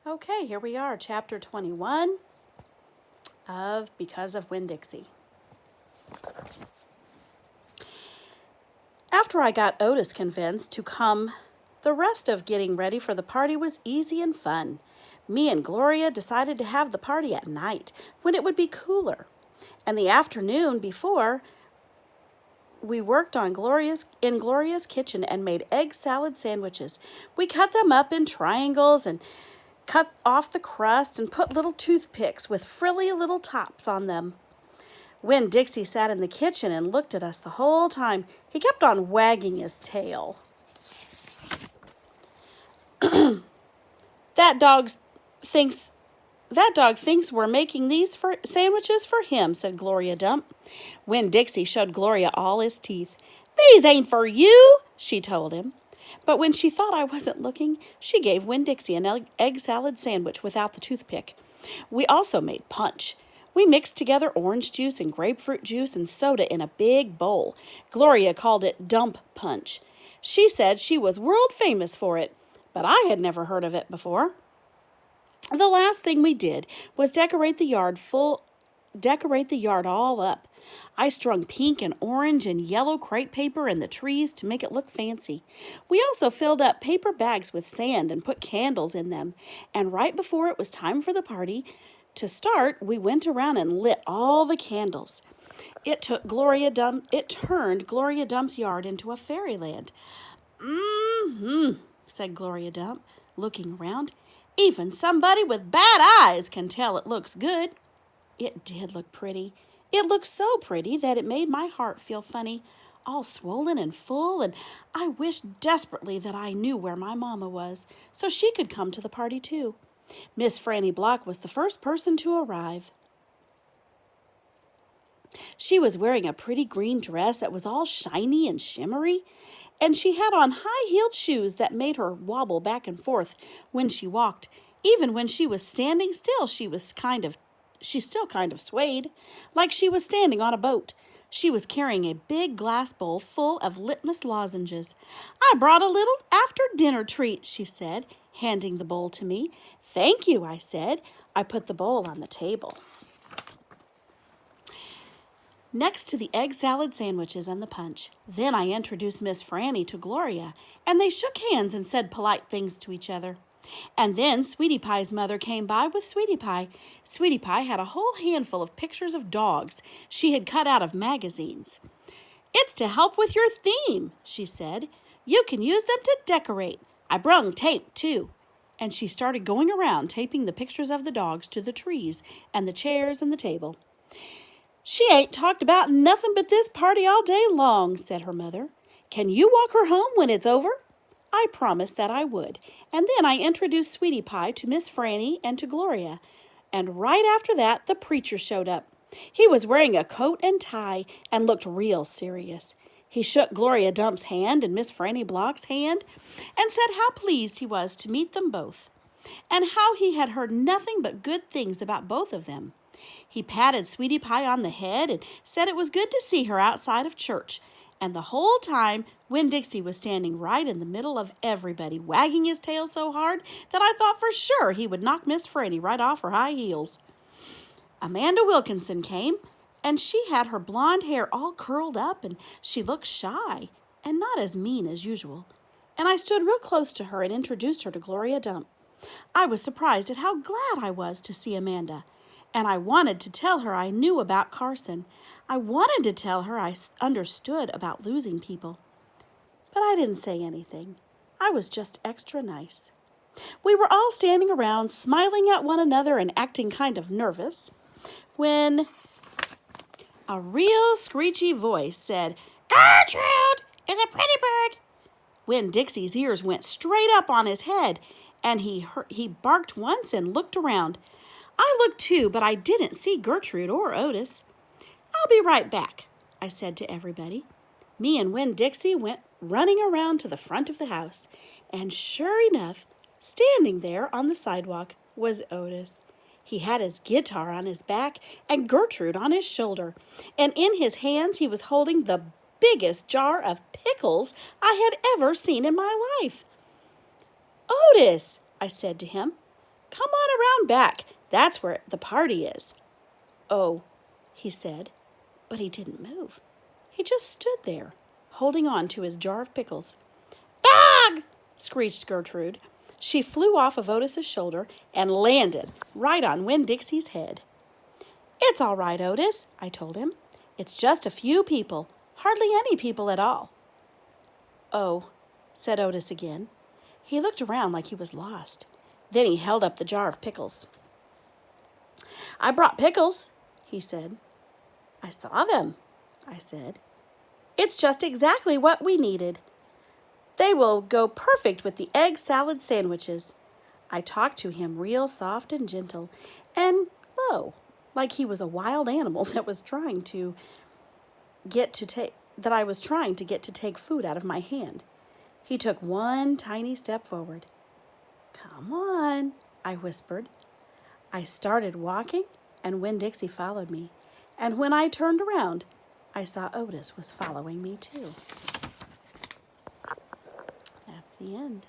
Okay, here we are, chapter 21 of Because of Winn-Dixie. After I got Otis convinced to come, the rest of getting ready for the party was easy and fun. Me and Gloria decided to have the party at night when it would be cooler. And the afternoon before, we worked on Gloria's kitchen and made egg salad sandwiches. We cut them up in triangles and cut off the crust and put little toothpicks with frilly little tops on them. Winn-Dixie sat in the kitchen and looked at us the whole time. He kept on wagging his tail. That dog thinks we're making these sandwiches for him, said Gloria Dump. Winn-Dixie showed Gloria all his teeth. These ain't for you, she told him. But when she thought I wasn't looking, she gave Winn-Dixie an egg salad sandwich without the toothpick. We also made punch. We mixed together orange juice and grapefruit juice and soda in a big bowl. Gloria called it dump punch. She said she was world famous for it, but I had never heard of it before. The last thing we did was decorate the yard all up. I strung pink and orange and yellow crepe paper in the trees to make it look fancy. We also filled up paper bags with sand and put candles in them. And right before it was time for the party to start, we went around and lit all the candles. It turned Gloria Dump's yard into a fairyland. Said Gloria Dump, looking around. Even somebody with bad eyes can tell it looks good. It did look pretty. It looked so pretty that it made my heart feel funny, all swollen and full, and I wished desperately that I knew where my mama was, so she could come to the party too. Miss Franny Block was the first person to arrive. She was wearing a pretty green dress that was all shiny and shimmery, and she had on high-heeled shoes that made her wobble back and forth when she walked. Even when she was standing still, she still kind of swayed, like she was standing on a boat. She was carrying a big glass bowl full of litmus lozenges. I brought a little after-dinner treat, she said, handing the bowl to me. Thank you, I said. I put the bowl on the table next to the egg salad sandwiches and the punch. Then I introduced Miss Franny to Gloria, and they shook hands and said polite things to each other. And then Sweetie Pie's mother came by with Sweetie Pie. Sweetie Pie had a whole handful of pictures of dogs she had cut out of magazines. It's to help with your theme, she said. You can use them to decorate. I brung tape, too. And she started going around taping the pictures of the dogs to the trees and the chairs and the table. She ain't talked about nothing but this party all day long, said her mother. Can you walk her home when it's over? I promised that I would, and then I introduced Sweetie Pie to Miss Franny and to Gloria. And right after that, the preacher showed up. He was wearing a coat and tie and looked real serious. He shook Gloria Dump's hand and Miss Franny Block's hand and said how pleased he was to meet them both, and how he had heard nothing but good things about both of them. He patted Sweetie Pie on the head and said it was good to see her outside of church. And the whole time, Winn-Dixie was standing right in the middle of everybody, wagging his tail so hard that I thought for sure he would knock Miss Franny right off her high heels. Amanda Wilkinson came, and she had her blonde hair all curled up, and she looked shy and not as mean as usual. And I stood real close to her and introduced her to Gloria Dump. I was surprised at how glad I was to see Amanda. And I wanted to tell her I knew about Carson. I wanted to tell her I understood about losing people. But I didn't say anything. I was just extra nice. We were all standing around, smiling at one another and acting kind of nervous, when a real screechy voice said, Gertrude is a pretty bird. Winn-Dixie's ears went straight up on his head, and he barked once and looked around. I looked too, but I didn't see Gertrude or Otis. I'll be right back, I said to everybody. Me and Winn-Dixie went running around to the front of the house, and sure enough, standing there on the sidewalk was Otis. He had his guitar on his back and Gertrude on his shoulder, and in his hands he was holding the biggest jar of pickles I had ever seen in my life. Otis, I said to him, Come on around back. That's where the party is. Oh, he said, but he didn't move. He just stood there, holding on to his jar of pickles. Dog! Screeched Gertrude. She flew off of Otis's shoulder and landed right on Winn-Dixie's head. It's all right, Otis, I told him. It's just a few people, hardly any people at all. Oh, said Otis again. He looked around like he was lost. Then he held up the jar of pickles. I brought pickles, he said. I saw them, I said. It's just exactly what we needed. They will go perfect with the egg salad sandwiches. I talked to him real soft and gentle and low, like he was a wild animal that I was trying to get to take food out of my hand. He took one tiny step forward. Come on, I whispered. I started walking, and Winn-Dixie followed me. And when I turned around, I saw Otis was following me too. That's the end.